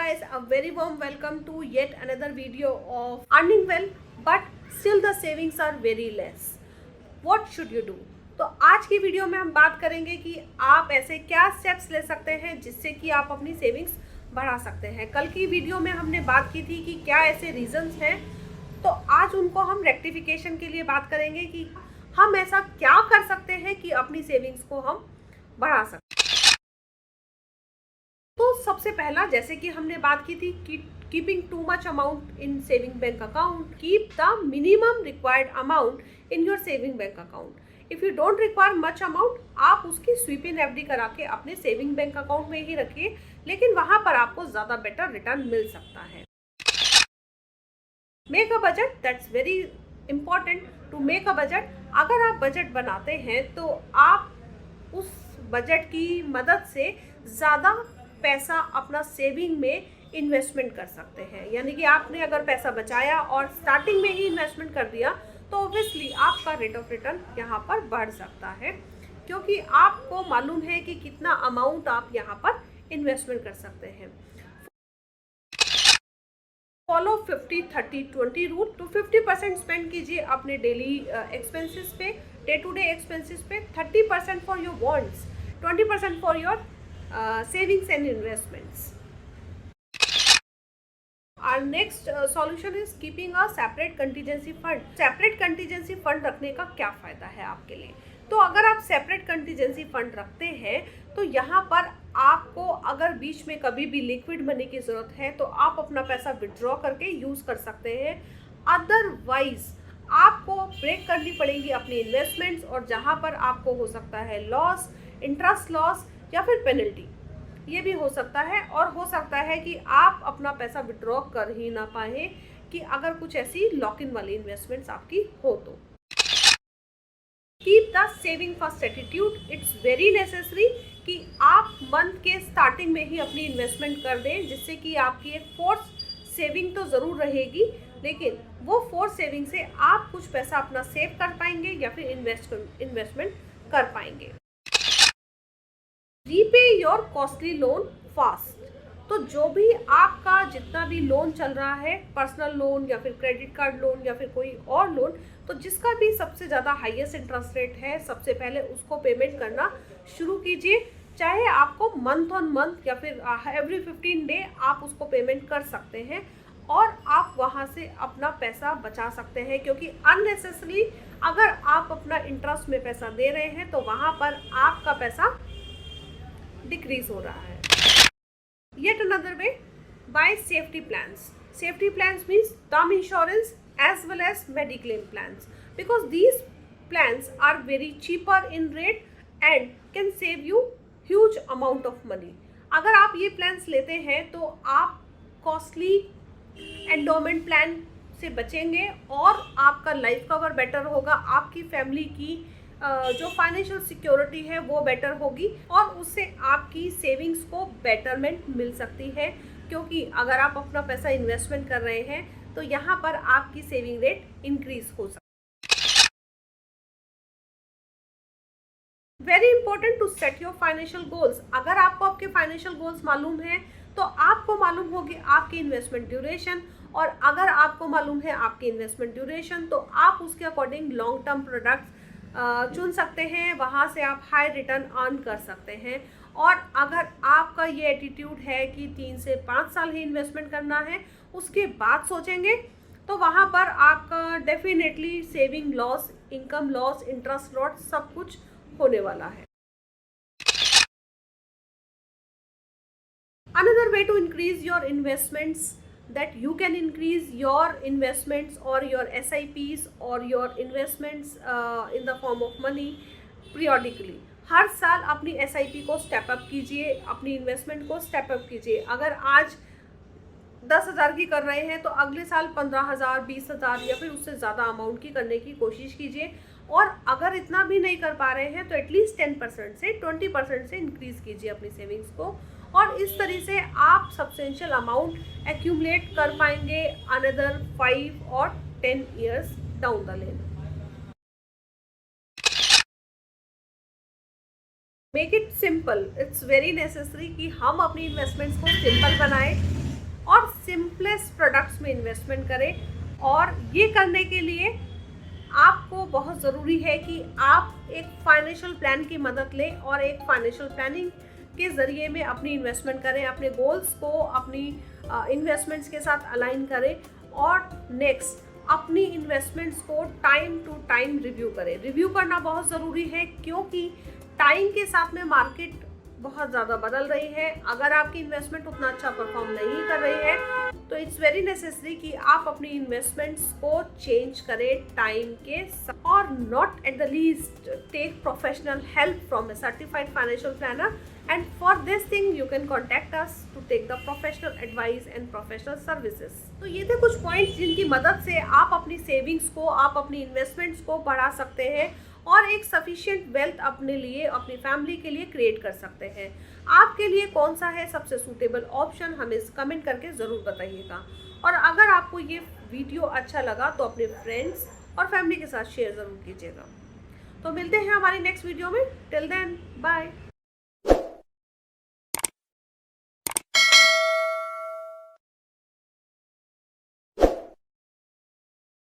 guys, a very warm welcome to yet another video of earning well but still the savings are very less. What should you do? तो आज की video में हम बात करेंगे कि आप ऐसे क्या स्टेप्स ले सकते हैं जिससे कि आप अपनी सेविंग्स बढ़ा सकते हैं। कल की वीडियो में हमने बात की थी कि क्या ऐसे रीजंस हैं, तो आज उनको हम रेक्टिफिकेशन के लिए बात करेंगे कि हम ऐसा क्या कर सकते हैं कि अपनी सेविंग्स को हम बढ़ा सकते हैं। तो सबसे पहला, जैसे कि हमने बात की थी कि keeping too much amount in saving bank account, keep the minimum required amount in your saving bank account. If you don't require much amount, आप उसकी स्वीप इन एफडी करा के अपने सेविंग बैंक अकाउंट में ही रखिए, लेकिन वहां पर आपको ज्यादा बेटर रिटर्न मिल सकता है। Make a budget, that's very important to make a budget. अगर आप बजट बनाते हैं तो आप उस बजट की मदद से ज़्यादा पैसा अपना सेविंग में इन्वेस्टमेंट कर सकते हैं। यानी कि आपने अगर पैसा बचाया और स्टार्टिंग में ही इन्वेस्टमेंट कर दिया तो ऑब्वियसली आपका रेट ऑफ रिटर्न यहाँ पर बढ़ सकता है, क्योंकि आपको मालूम है कि कितना अमाउंट आप यहाँ पर इन्वेस्टमेंट कर सकते हैं। Follow 50-30-20 rule. तो 50% स्पेंड कीजिए अपने डेली एक्सपेंसेस पे, डे टू डे एक्सपेंसेस पे, 30% for your wants, 20% for your savings and investments. Our next solution is keeping a separate contingency fund. Separate contingency fund रखने का क्या फ़ायदा है आपके लिए? तो अगर आप separate contingency fund रखते हैं तो यहाँ पर आपको अगर बीच में कभी भी लिक्विड मनी की ज़रूरत है तो आप अपना पैसा विड्रॉ करके यूज़ कर सकते हैं। अदरवाइज आपको ब्रेक करनी पड़ेगी अपनी इन्वेस्टमेंट्स, और जहाँ पर आपको हो सकता है लॉस, इंटरेस्ट लॉस या फिर पेनल्टी, ये भी हो सकता है। और हो सकता है कि आप अपना पैसा विड्रॉ कर ही ना पाए कि अगर कुछ ऐसी लॉक इन वाली इन्वेस्टमेंट्स आपकी हो तो। Keep the saving first attitude. It's very necessary कि आप मंथ के स्टार्टिंग में ही अपनी इन्वेस्टमेंट कर दें, जिससे कि आपकी एक फोर्स सेविंग तो ज़रूर रहेगी, लेकिन वो फोर्स सेविंग से आप कुछ पैसा अपना सेव कर पाएंगे या फिर इन्वेस्टमेंट कर पाएंगे। Repay your costly loan fast. तो जो भी आपका जितना भी लोन चल रहा है, पर्सनल लोन या फिर क्रेडिट कार्ड लोन या फिर कोई और लोन, तो जिसका भी सबसे ज़्यादा हाईएस्ट इंटरेस्ट रेट है, सबसे पहले उसको पेमेंट करना शुरू कीजिए। चाहे आपको मंथ ऑन मंथ या फिर एवरी 15 डे आप उसको पेमेंट कर सकते हैं और आप वहाँ से अपना पैसा बचा सकते हैं, क्योंकि अननेसेसरी अगर आप अपना इंटरेस्ट में पैसा दे रहे हैं तो वहाँ पर आपका पैसा डिक्रीज हो रहा है। Yet another way, buy safety plans. Safety plans means term insurance as well as mediclaim plans, because these plans are very cheaper in rate and can save you huge amount of money. अगर आप ये plans लेते हैं तो आप costly endowment plan से बचेंगे और आपका लाइफ कवर बेटर होगा, आपकी फैमिली की जो फाइनेंशियल सिक्योरिटी है वो बेटर होगी, और उससे आपकी सेविंग्स को बेटरमेंट मिल सकती है, क्योंकि अगर आप अपना पैसा इन्वेस्टमेंट कर रहे हैं तो यहाँ पर आपकी सेविंग रेट इंक्रीज हो सकती है। Very important to set your financial goals. अगर आपको आपके फाइनेंशियल गोल्स मालूम है तो आपको मालूम होगी आपकी इन्वेस्टमेंट ड्यूरेशन, और अगर आपको मालूम है आपकी इन्वेस्टमेंट ड्यूरेशन तो आप उसके अकॉर्डिंग लॉन्ग टर्म प्रोडक्ट्स चुन सकते हैं, वहाँ से आप हाई रिटर्न अर्न कर सकते हैं। और अगर आपका ये एटीट्यूड है कि 3 से 5 साल ही इन्वेस्टमेंट करना है, उसके बाद सोचेंगे, तो वहाँ पर आपका definitely saving loss, income loss, interest loss सब कुछ होने वाला है। Another way to increase your investments, that you can increase your investments or your SIPs or your investments in the form of money periodically. हर साल अपनी SIP को step up कीजिए, अपनी इन्वेस्टमेंट को स्टेप अप कीजिए। अगर आज 10,000 की कर रहे हैं तो अगले साल 15,000, 20,000 या फिर उससे ज़्यादा अमाउंट की करने की कोशिश कीजिए। और अगर इतना भी नहीं कर पा रहे हैं तो एटलीस्ट 10% से 20% से इंक्रीज़ कीजिए अपनी सेविंग्स को, और इस तरह से आप सब्सटेंशियल अमाउंट एक्यूमुलेट कर पाएंगे अनदर 5 और 10 years down the lane. Make it simple. It's very necessary कि हम अपनी इन्वेस्टमेंट्स को सिंपल बनाएं, सिंपलेस्ट प्रोडक्ट्स में इन्वेस्टमेंट करें। और ये करने के लिए आपको बहुत ज़रूरी है कि आप एक फाइनेंशियल प्लान की मदद लें और एक फाइनेंशियल प्लानिंग के ज़रिए में अपनी इन्वेस्टमेंट करें, अपने गोल्स को अपनी इन्वेस्टमेंट्स के साथ अलाइन करें। और नेक्स्ट, अपनी इन्वेस्टमेंट्स को टाइम टू टाइम रिव्यू करें। रिव्यू करना बहुत ज़रूरी है क्योंकि टाइम के साथ में मार्केट बहुत ज़्यादा बदल रही है। अगर आपकी इन्वेस्टमेंट उतना अच्छा परफॉर्म नहीं कर रही है तो इट्स वेरी नेसेसरी कि आप अपनी इन्वेस्टमेंट्स को चेंज करें टाइम के साथ। और not at the least, take professional help from a certified financial planner and for this thing you can contact us to take the professional advice and professional services. तो ये थे कुछ points जिनकी मदद से आप अपनी सेविंग्स को, आप अपनी इन्वेस्टमेंट्स को बढ़ा सकते हैं और एक सफिशिएंट वेल्थ अपने लिए, अपनी फैमिली के लिए क्रिएट कर सकते हैं। आपके लिए कौन सा है सबसे सूटेबल ऑप्शन, हमें कमेंट करके ज़रूर बताइएगा। और अगर आपको ये वीडियो अच्छा लगा तो अपने फ्रेंड्स और फैमिली के साथ शेयर ज़रूर कीजिएगा। तो मिलते हैं हमारी नेक्स्ट वीडियो में। Till then, bye.